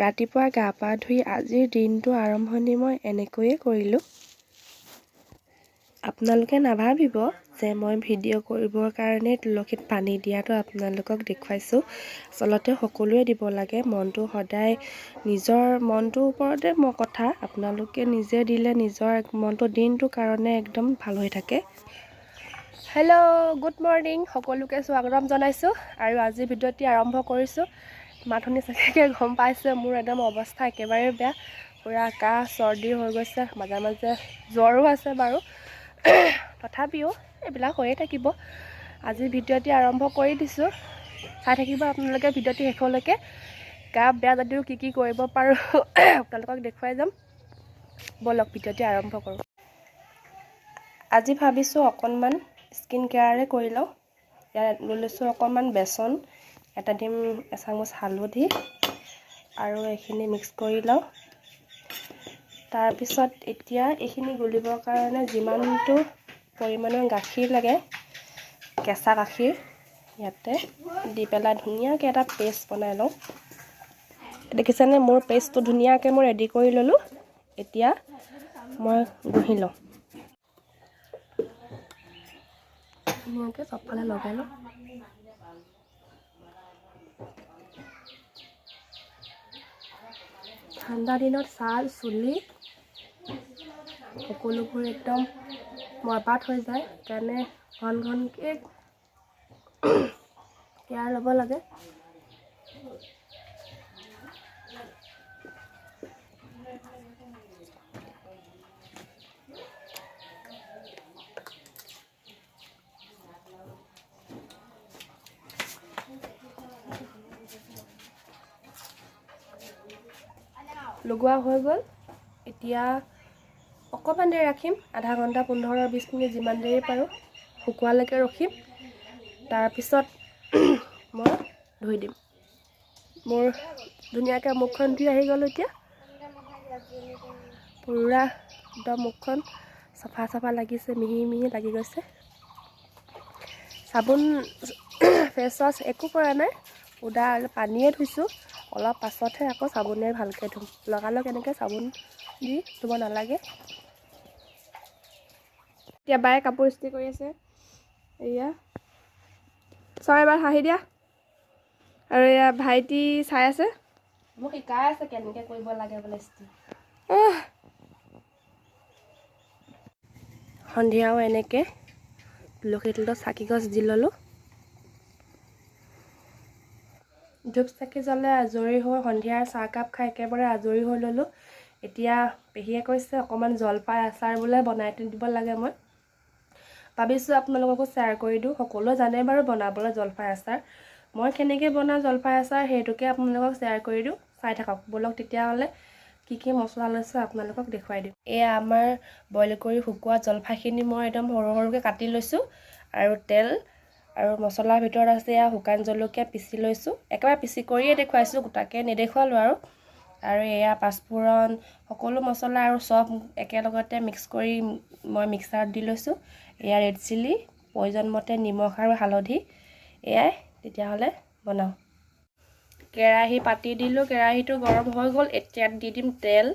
ৰাতিপুৱা গা পা ধুই আজিৰ দিনটো আৰম্ভণি মই এনেকৈয়ে কৰিলোঁ। আপোনালোকে নাভাবিব যে মই ভিডিঅ' কৰিবৰ কাৰণে তুলসীত পানী দিয়াটো আপোনালোকক দেখুৱাইছোঁ। আচলতে সকলোৱে দিব লাগে, মনটো সদায় নিজৰ মনটোৰ ওপৰতে কথা। আপোনালোকে নিজে দিলে নিজৰ মনটো দিনটোৰ কাৰণে একদম ভাল হৈ থাকে। হেল্ল', গুড মৰ্ণিং, সকলোকে স্বাগতম জনাইছোঁ আৰু আজি ভিডিঅ'টি আৰম্ভ কৰিছোঁ। মাথনি চাগে গম পাইছে মোৰ একদম অৱস্থা একেবাৰে বেয়া, পূৰা কাহ চৰ্দি হৈ গৈছে, মাজে মাজে জ্বৰো আছে বাৰু। তথাপিও এইবিলাক হৈয়ে থাকিব। আজি ভিডিঅ'টি আৰম্ভ কৰি দিছোঁ, চাই থাকিব আপোনালোকে ভিডিঅ'টি শেষলৈকে। গা বেয়া যদিও কি কৰিব পাৰোঁ আপোনালোকক দেখুৱাই যাম। ব'লক ভিডিঅ'টি আৰম্ভ কৰোঁ। আজি ভাবিছোঁ অকণমান স্কিন কেয়াৰে কৰি লওঁ। ইয়াত লৈ লৈছোঁ অকণমান বেচন, এটা দিম এচামুচ হালধি আৰু এইখিনি মিক্স কৰি লওঁ। তাৰপিছত এতিয়া এইখিনি গুলিবৰ কাৰণে যিমানটো পৰিমাণৰ গাখীৰ লাগে, কেঁচা গাখীৰ ইয়াতে দি পেলাই ধুনীয়াকৈ এটা পেষ্ট বনাই লওঁ। দেখিছেনে মোৰ পেষ্টটো ধুনীয়াকৈ মই ৰেডি কৰি ল'লোঁ। এতিয়া মই ঘঁহি লওঁ। ধুনীয়াকৈ চবফালে লগাই লওঁ। ঠাণ্ডা দিনত ছাল চুলি সকলোবোৰ একদম বৰবাদ হৈ যায়, সেইকাৰণে ঘনকৈ কেয়াৰ ল'ব লাগে। লগোৱা হৈ গ'ল। এতিয়া অকণমান দেৰি ৰাখিম, আধা ঘণ্টা 15-20 মিনিট যিমান দেৰি পাৰোঁ শুকোৱালৈকে ৰখিম। তাৰপিছত মই ধুই দিম। মোৰ ধুনীয়াকৈ মুখখন ধুই আহি গ'লোঁ। এতিয়া পূৰা একদম মুখখন চাফা চাফা লাগিছে, মিহি মিহি লাগি গৈছে। চাবোন ফেচ ৱাছ একো কৰা নাই, সুদা পানীয়ে ধুইছোঁ। অলপ পাছতহে আকৌ চাবোনে ভালকৈ ধুম। লগালগ এনেকৈ চাবোন দি ধুব নালাগে। এতিয়া বায়ে কাপোৰ ইস্ত্ৰি কৰি আছে। এয়া চৰাই এবাৰ হাঁহি দিয়া। আৰু এয়া ভাইটি চাই আছে, মোক শিকাই আছে কেনেকৈ কৰিব লাগে বোলে ইস্ত্ৰি। সন্ধিয়াও এনেকৈ তুলসী তলত চাকি গছ দি ল'লোঁ। ধূপ চাকি জ্বলাই আজৰি হৈ সন্ধিয়াৰ চাহকাপ খাই একেবাৰে আজৰি হৈ ল'লোঁ। এতিয়া পেহীয়ে কৈছে অকণমান জলফাই আচাৰ বোলে বনাই দিব লাগে। মই ভাবিছোঁ আপোনালোককো শ্বেয়াৰ কৰি দিওঁ। সকলোৱে জানে বাৰু বনাবলৈ জলফাই আচাৰ। মই কেনেকৈ বনাওঁ জলফাই আচাৰ সেইটোকে আপোনালোকক শ্বেয়াৰ কৰি দিওঁ। চাই থাকক ব'লক। তেতিয়াহ'লে কি কি মছলা লৈছোঁ আপোনালোকক দেখুৱাই দিওঁ। এয়া আমাৰ বইল কৰি শুকোৱা জলফাইখিনি মই একদম সৰু সৰুকৈ কাটি লৈছোঁ। আৰু তেল আৰু মছলাৰ ভিতৰত আছে এয়া শুকান জলকীয়া পিচি লৈছোঁ। একেবাৰে পিচি কৰিয়ে দেখুৱাইছোঁ, গোটাকৈ নেদেখুৱালোঁ আৰু এয়া পাঁচফোৰণ, সকলো মছলা আৰু চব একেলগতে মিক্স কৰি মই মিক্সাৰত দি লৈছোঁ। এয়া ৰেড চিলি, প্ৰয়োজন মতে নিমখ আৰু হালধি। এয়াই তেতিয়াহ'লে বনাওঁ। কেৰাহী পাতি দিলোঁ, কেৰাহীটো গৰম হৈ গ'ল। এতিয়া দি দিম তেল।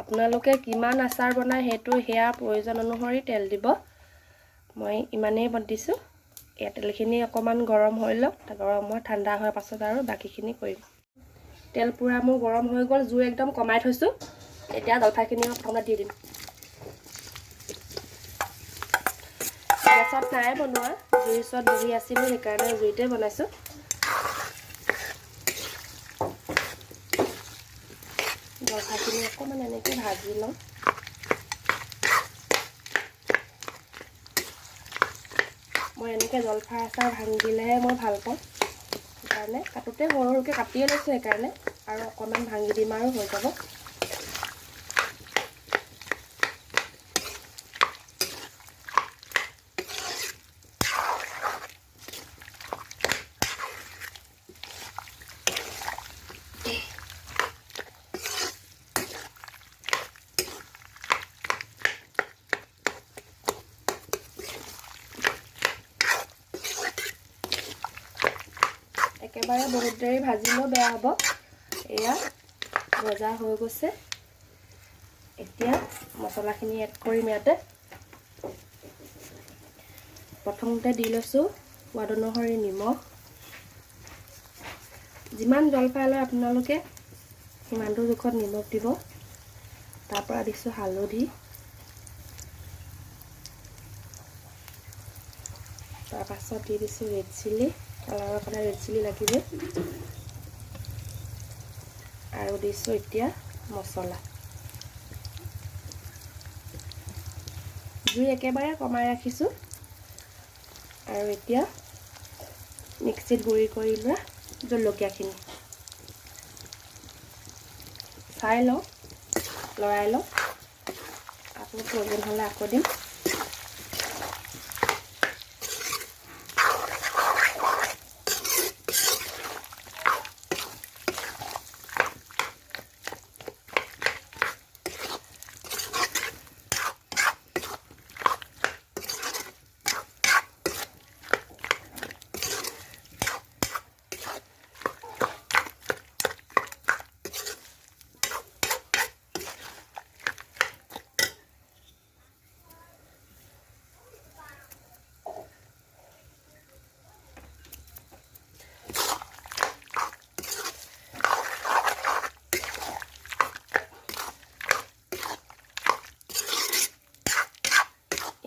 আপোনালোকে কিমান আচাৰ বনায় সেইটো সেয়া প্ৰয়োজন অনুসৰি তেল দিব। মই ইমানেই দিছোঁ। এয়া তেলখিনি অকণমান গৰম হৈ লওক, গৰম হৈ ঠাণ্ডা হোৱাৰ পাছত আৰু বাকীখিনি কৰিম। তেল পূৰা মোৰ গৰম হৈ গ'ল, জুই একদম কমাই থৈছোঁ। এতিয়া জলফাইখিনি মই প্ৰথমতে দি দিম। গেছত নাই বনোৱা, জুইৰ ওচৰত বহি আছিলোঁ, সেইকাৰণে জুইতে বনাইছোঁ। জলফাইখিনি অকণমান এনেকৈ ভাজি লওঁ। মই এনেকৈ জলফাই আচাৰ ভাঙিলেহে মই ভাল পাওঁ, সেইকাৰণে কাটোতে সৰু সৰুকৈ কাটিয়ে লৈছোঁ। সেইকাৰণে আৰু অকণমান ভাঙি দিম আৰু হৈ যাব। একেবাৰে বহুত দেৰি ভাজিলেও বেয়া হ'ব। এয়া ভজা হৈ গৈছে। এতিয়া মছলাখিনি এড কৰিম ইয়াতে। প্ৰথমতে দি লৈছোঁ সোৱাদ অনুসৰি নিমখ। যিমান জলফাই লয় আপোনালোকে সিমানটো জোখত নিমখ দিব। তাৰ পৰা দিছোঁ হালধি। তাৰ পাছত দি দিছোঁ ৰেড চিলি, কালাৰৰ কাৰণে ৰেড চিলি লাগিব। আৰু দিছোঁ এতিয়া মছলা। জুই একেবাৰে কমাই ৰাখিছোঁ। আৰু এতিয়া মিক্সিত গুড়ি কৰি লোৱা জলকীয়াখিনি চাই লওঁ, লৰাই লওঁ। আকৌ প্ৰয়োজন হ'লে আকৌ দিম।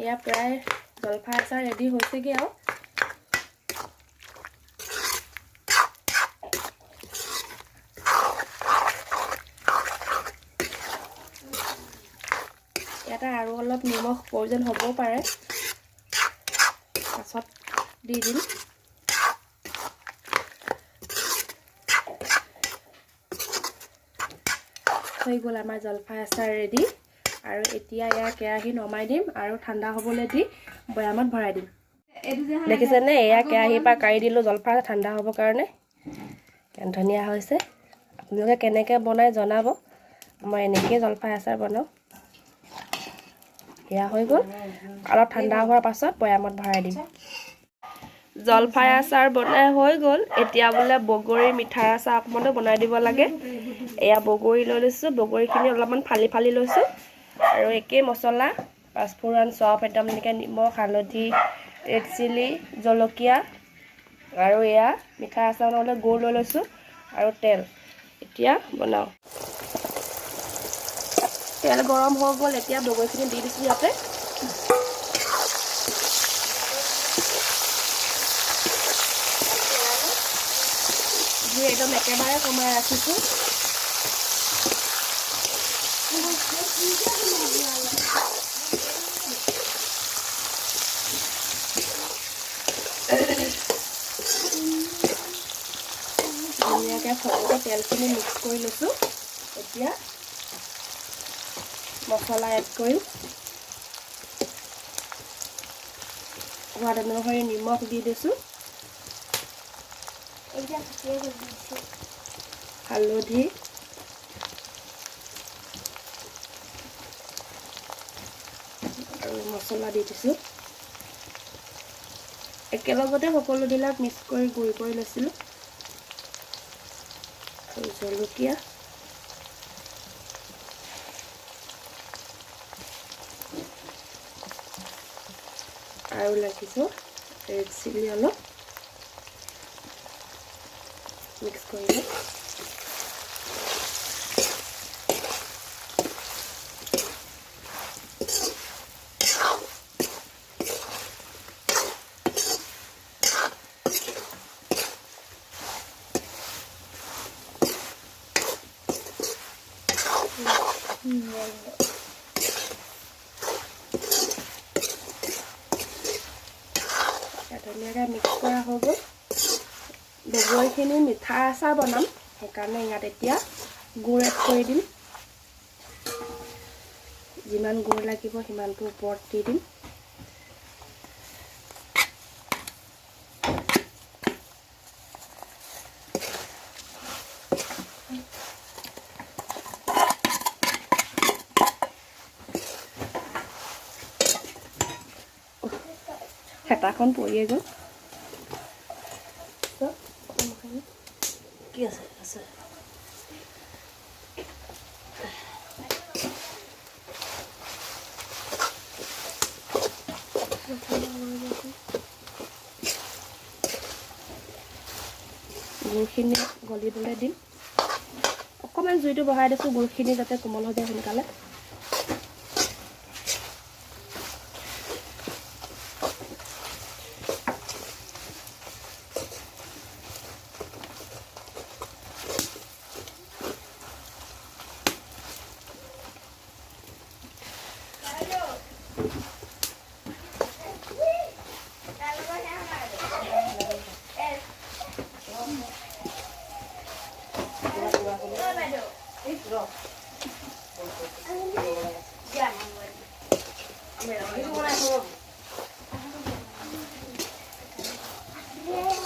এয়া প্ৰায় জলফাই আচাৰ ৰেডি হৈছেগৈ আৰু। ইয়াতে আৰু অলপ নিমখ প্ৰয়োজন হ'বও পাৰে, পাছত দি দিম। হৈ গ'ল আমাৰ জলফাই আচাৰ ৰেডি। আৰু এতিয়া ইয়াৰ কেৰাহী নমাই দিম আৰু ঠাণ্ডা হ'বলৈ দি বৈয়ামত ভৰাই দিম। দেখিছেনে, এয়া কেৰাহীৰ পৰা কাঢ়ি দিলোঁ জলফাই ঠাণ্ডা হ'বৰ কাৰণে। ধুনীয়া হৈছে। আপোনালোকে কেনেকৈ বনাই জনাব। মই এনেকৈয়ে জলফাই আচাৰ বনাওঁ। এয়া হৈ গ'ল। অলপ ঠাণ্ডা হোৱাৰ পাছত বৈয়ামত ভৰাই দিম। জলফাই আচাৰ বনাই হৈ গ'ল। এতিয়া বোলে বগৰীৰ মিঠাই আচাৰ অকণমানো বনাই দিব লাগে। এয়া বগৰী লৈ লৈছোঁ। বগৰীখিনি অলপমান ফালি ফালি লৈছোঁ। আৰু একেই মছলা, পাঁচফোৰণ, চফ একদম এনেকৈ নিমখ, হালধি, ৰেড চিলি, জলকীয়া আৰু এয়া মিঠাই আচাৰ বনাবলৈ গুৰ লৈ লৈছোঁ আৰু তেল। এতিয়া বনাওঁ। তেল গৰম হৈ গ'ল। এতিয়া বগৰীখিনি দি দিছোঁ ইয়াতে। জুই একদম একেবাৰে কমাই ৰাখিছোঁ। ধুনীয়াকৈ ফলকৈ তেলখিনি মিক্স কৰি লৈছোঁ। এতিয়া মছলা এড কৰিম। সোৱাদ অনুসৰি নিমখ দি দিছোঁ। হালধি, আৰু মছলা দি দিছোঁ। একেলগতে সকলোবিলাক মিক্স কৰি গুড়ি কৰি লৈছিলোঁ। আৰু জলকীয়া, আৰু লাগিছোঁ ৰেড চিলি অলপ মিক্স কৰি লওঁ। ধুনীয়াকৈ মিক্স কৰা হৈ গ'ল। বগৰীখিনি মিঠা আচাৰ বনাম, সেইকাৰণে ইয়াত এতিয়া গুড় এড কৰি দিম। যিমান গুড় লাগিব সিমানটো ওপৰত দি দিম। হেতাখন পৰিয়ে গ'ল। কি আছে আছে গুড়খিনি গলিবলৈ দিম অকণমান জুইটো বঢ়াই দিছোঁ গুড়খিনি যাতে কোমল হৈ যায় সোনকালে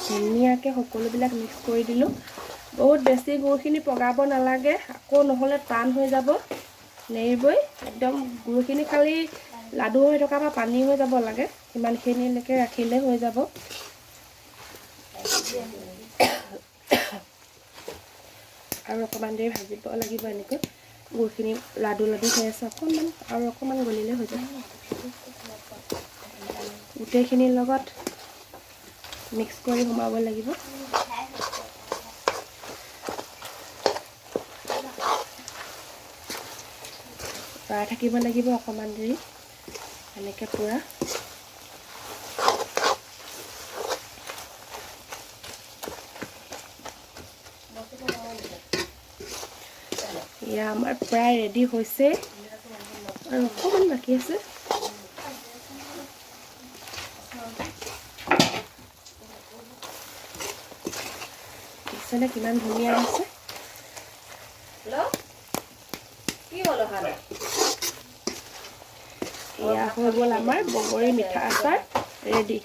ধুনীয়াকৈ সকলোবিলাক মিক্স কৰি দিলোঁ বহুত বেছি গুড়খিনি পগাব নালাগে আকৌ নহ'লে টান হৈ যাব নেৰিবই একদম গুড়খিনি খালি লাডু হৈ থকা বা পানী হৈ যাব লাগে সিমানখিনিলৈকে ৰাখিলে হৈ যাব আৰু অকণমান দেৰি ভাজিব লাগিব এনেকৈ গুড়খিনি লাডু লাডু হৈ আছে অকণমান আৰু অকণমান গলিলে হৈ যাব গোটেইখিনিৰ লগত মিক্স কৰি সোমাব লাগিব লৰাই থাকিব লাগিব অকণমান দেৰি এনেকৈ পূৰা এয়া আমাৰ প্ৰায় ৰেডি হৈছে আৰু অকণমান বাকী আছে দেখিছেনে কিমান ধুনীয়া হৈছে এয়া হৈ গ'ল আমাৰ বগৰী মিঠা আচাৰ ৰেডি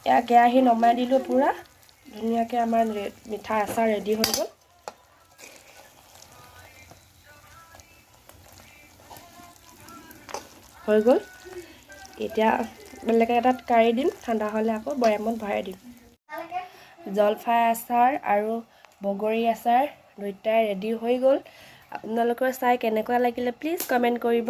এয়া কেৰাহী নমাই দিলোঁ পূৰা ধুনীয়াকৈ আমাৰ মিঠা আচাৰ ৰেডি হৈ গ'ল এতিয়া বেলেগ এটাত কাঢ়ি দিম ঠাণ্ডা হ'লে আকৌ বৈয়ামত ভৰাই দিম জলফাই আচাৰ আৰু বগৰী আচাৰ দুইটাই ৰেডি হৈ গ'ল আপোনালোকৰ চাই কেনেকুৱা লাগিলে প্লিজ কমেণ্ট কৰিব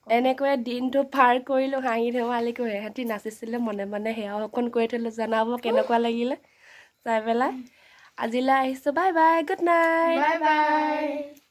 এনেকৈয়ে দিনটো পাৰ কৰিলোঁ হাঁহি ধেমালি কৰি সিহঁতি নাচিছিলে মনে মনে সেয়াও অকণ কৰি থ'লোঁ জনাব কেনেকুৱা লাগিলে চাই পেলাই আজিলৈ আহিছোঁ bye bye good night bye bye